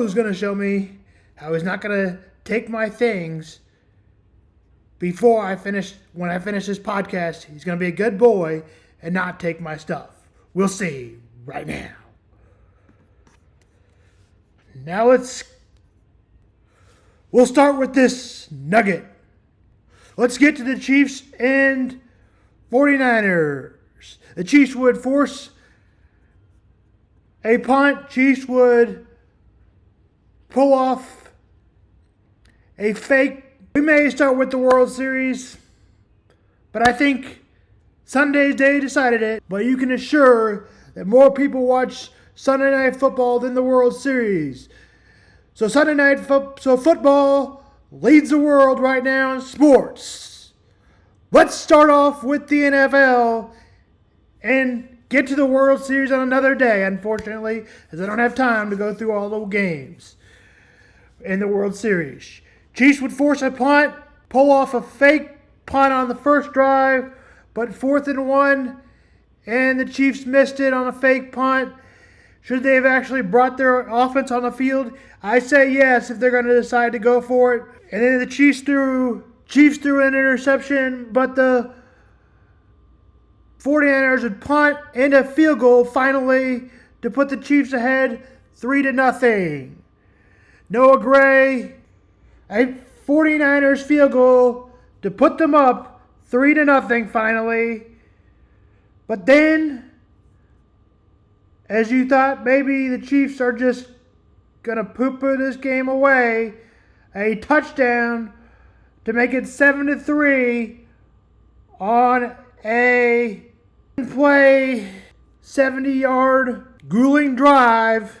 is going to show me how he's not going to take my things when I finish this podcast. He's going to be a good boy and not take my stuff. We'll see right now. Now we'll start with this nugget. Let's get to the Chiefs and 49ers. The Chiefs would force a punt. Chiefs would pull off a fake. We may start with the World Series, but I think Sunday's day decided it. But you can assure that more people watch Sunday Night Football than the World Series. So football leads the world right now in sports. Let's start off with the NFL and get to the World Series on another day, unfortunately, as I don't have time to go through all the games in the World Series. Chiefs would force a punt, pull off a fake punt on the first drive, but 4th and 1, and the Chiefs missed it on a fake punt. Should they have actually brought their offense on the field? I say yes if they're going to decide to go for it. And then the Chiefs threw an interception, but the 49ers would punt and a field goal finally to put the Chiefs ahead 3-0. Noah Gray, a 49ers field goal to put them up 3-0 finally. But then, as you thought maybe the Chiefs are just going to poo-poo this game away, a touchdown to make it 7-3 on a play 70-yard grueling drive.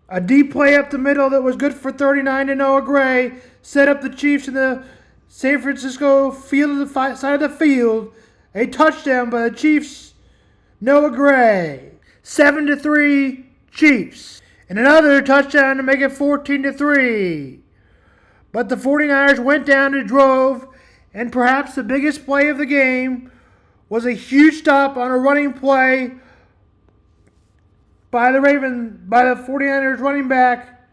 A deep play up the middle that was good for 39 to Noah Gray set up the Chiefs in the San Francisco side of the field. A touchdown by the Chiefs, Noah Gray. 7-3 Chiefs. And another touchdown to make it 14-3. But the 49ers went down and drove, and perhaps the biggest play of the game was a huge stop on a running play by the 49ers running back,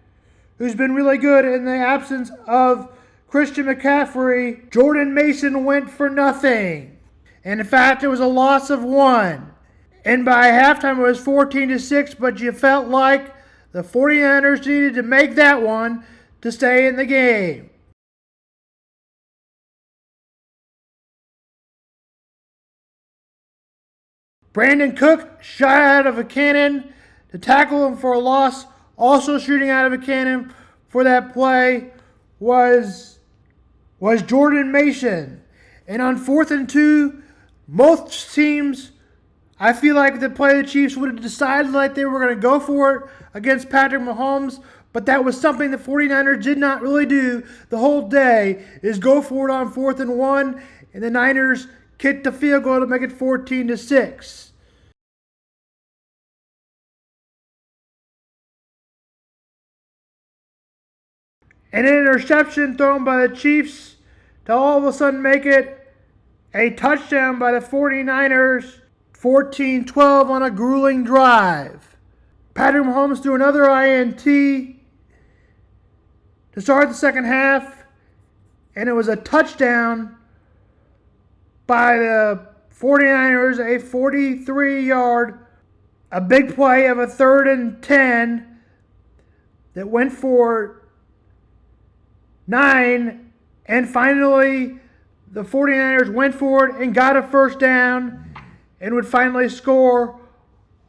who's been really good in the absence of Christian McCaffrey. Jordan Mason went for nothing. And in fact, it was a loss of 1. And by halftime, it was 14-6, but you felt like the 49ers needed to make that one to stay in the game. Brandon Cook shot out of a cannon to tackle him for a loss. Also shooting out of a cannon for that play was Jordan Mason. And on 4th and 2, most teams, I feel like the play the Chiefs would have decided like they were going to go for it against Patrick Mahomes, but that was something the 49ers did not really do the whole day, is go for it on 4th and 1, and the Niners kicked the field goal to make it 14-6. An interception thrown by the Chiefs to all of a sudden make it a touchdown by the 49ers, 14-12 on a grueling drive. Patrick Mahomes threw another INT to start the second half, and it was a touchdown by the 49ers, a 43-yard, a big play of a 3rd and 10 that went for 9, and finally the 49ers went for it and got a first down and would finally score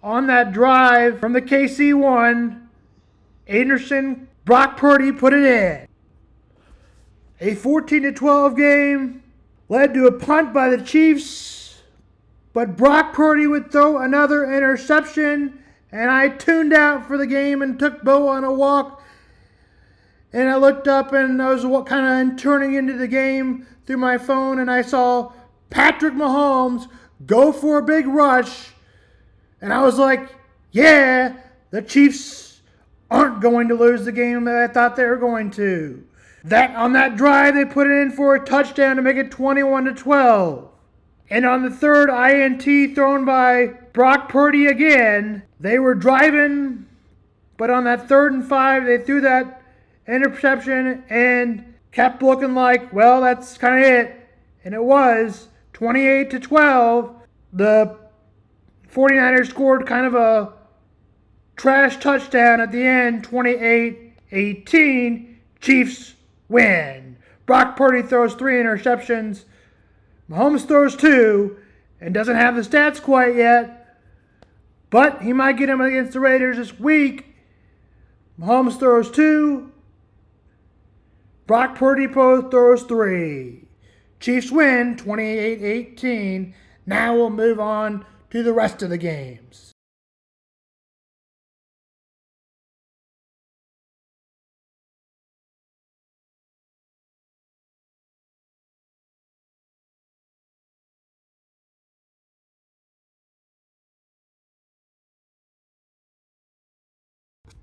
on that drive from the KC one. Anderson, Brock Purdy put it in. A 14-12 game led to a punt by the Chiefs, but Brock Purdy would throw another interception, and I tuned out for the game and took Bo on a walk. And I looked up and I was kind of turning into the game through my phone, and I saw Patrick Mahomes go for a big rush. And I was like, yeah, the Chiefs aren't going to lose the game that I thought they were going to. On that drive, they put it in for a touchdown to make it 21-12. And on the third INT thrown by Brock Purdy again, they were driving But on that 3rd and 5, they threw that interception and kept looking like, well, that's kind of it. And it was 28-12. The 49ers scored kind of a trash touchdown at the end, 28-18. Chiefs win. Brock Purdy throws 3 interceptions. Mahomes throws 2 and doesn't have the stats quite yet, but he might get them against the Raiders this week. Mahomes throws 2. Brock Purdy throws 3. Chiefs win 28-18. Now we'll move on to the rest of the games.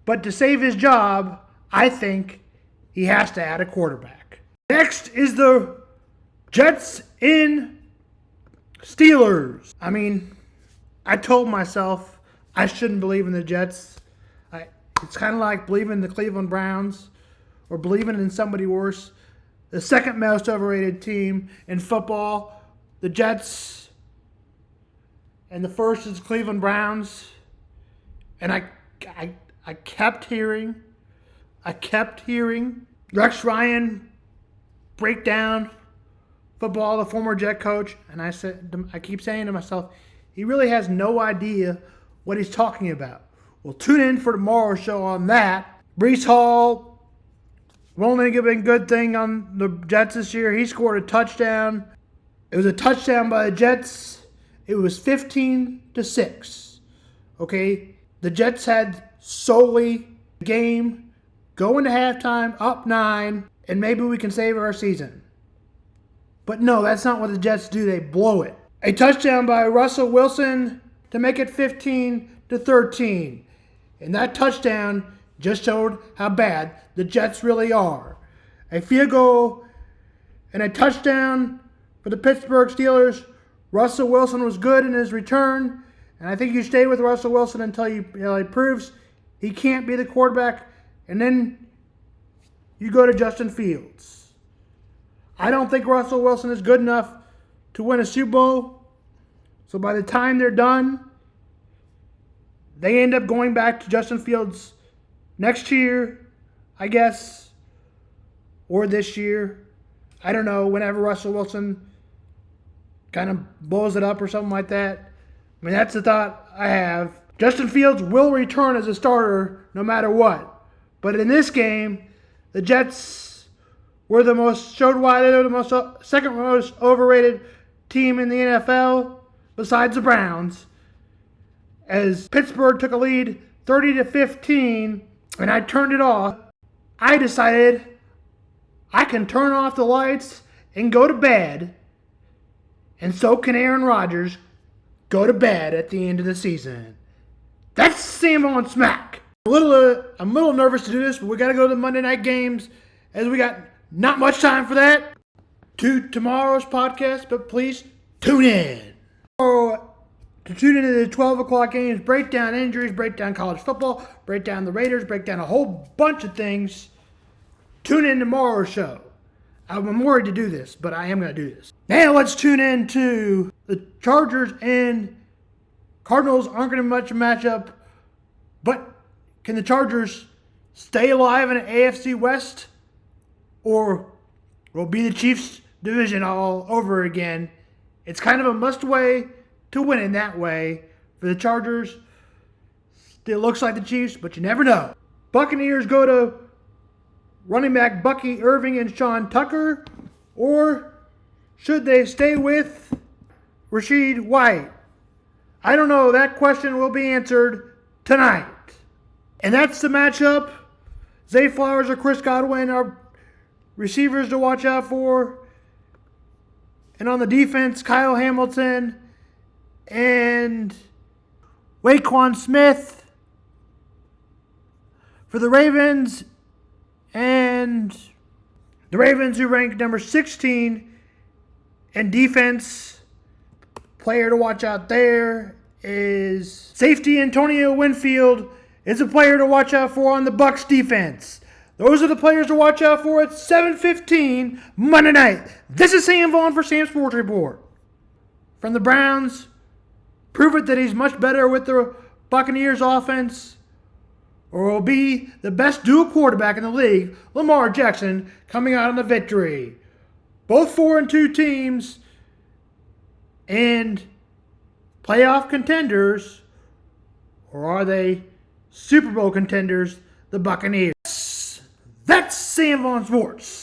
But to save his job, I think he has to add a quarterback. Next is the Jets in Steelers. I mean, I told myself I shouldn't believe in the Jets. It's kind of like believing in the Cleveland Browns or believing in somebody worse. The second most overrated team in football, the Jets, and the first is Cleveland Browns. And I kept hearing Rex Ryan break down football, the former Jet coach, and I keep saying to myself, he really has no idea what he's talking about. Well, tune in for tomorrow's show on that. Breece Hall, only been good thing on the Jets this year. He scored a touchdown. It was a touchdown by the Jets. It was 15-6. Okay, the Jets had solely the game, going to halftime, up 9, and maybe we can save our season. But no, that's not what the Jets do. They blow it. A touchdown by Russell Wilson to make it 15-13. And that touchdown just showed how bad the Jets really are. A field goal and a touchdown for the Pittsburgh Steelers. Russell Wilson was good in his return, and I think you stay with Russell Wilson until he proves he can't be the quarterback, and then you go to Justin Fields. I don't think Russell Wilson is good enough to win a Super Bowl, so by the time they're done, they end up going back to Justin Fields next year, I guess, or this year. I don't know, whenever Russell Wilson kind of blows it up or something like that. I mean, that's the thought I have. Justin Fields will return as a starter no matter what. But in this game, the Jets were showed why they're the second most overrated team in the NFL besides the Browns. As Pittsburgh took a lead 30-15, and I turned it off, I decided I can turn off the lights and go to bed, and so can Arron Rogers go to bed at the end of the season. That's Sam Vaughn Smack. I'm a little nervous to do this, but we got to go to the Monday night games as we got not much time for that. To tomorrow's podcast, but please tune in. To tune into the 12 o'clock games, break down injuries, break down college football, break down the Raiders, break down a whole bunch of things. Tune in tomorrow's show. I'm worried to do this, but I am going to do this. Now let's tune in to the Chargers and Cardinals. Aren't going to much matchup, but can the Chargers stay alive in the AFC West, or will be the Chiefs division all over again? It's kind of a must-way to win in that way for the Chargers. Still looks like the Chiefs, but you never know. Buccaneers go to running back Bucky Irving and Sean Tucker, or should they stay with Rashid White? I don't know. That question will be answered tonight. And that's the matchup. Zay Flowers or Chris Godwin are receivers to watch out for. And on the defense, Kyle Hamilton and Waquan Smith for the Ravens. And the Ravens, who rank number 16 in defense. Player to watch out there is safety Antonio Winfield is a player to watch out for on the Bucs defense. Those are the players to watch out for at 7:15 Monday night. This is Sam Vaughn for Sam Sports Report. From the Browns, prove it that he's much better with the Buccaneers offense, or will be the best dual quarterback in the league, Lamar Jackson, coming out on the victory. Both 4-2 teams and playoff contenders, or are they Super Bowl contenders, the Buccaneers? That's Sam Vaughn Sports.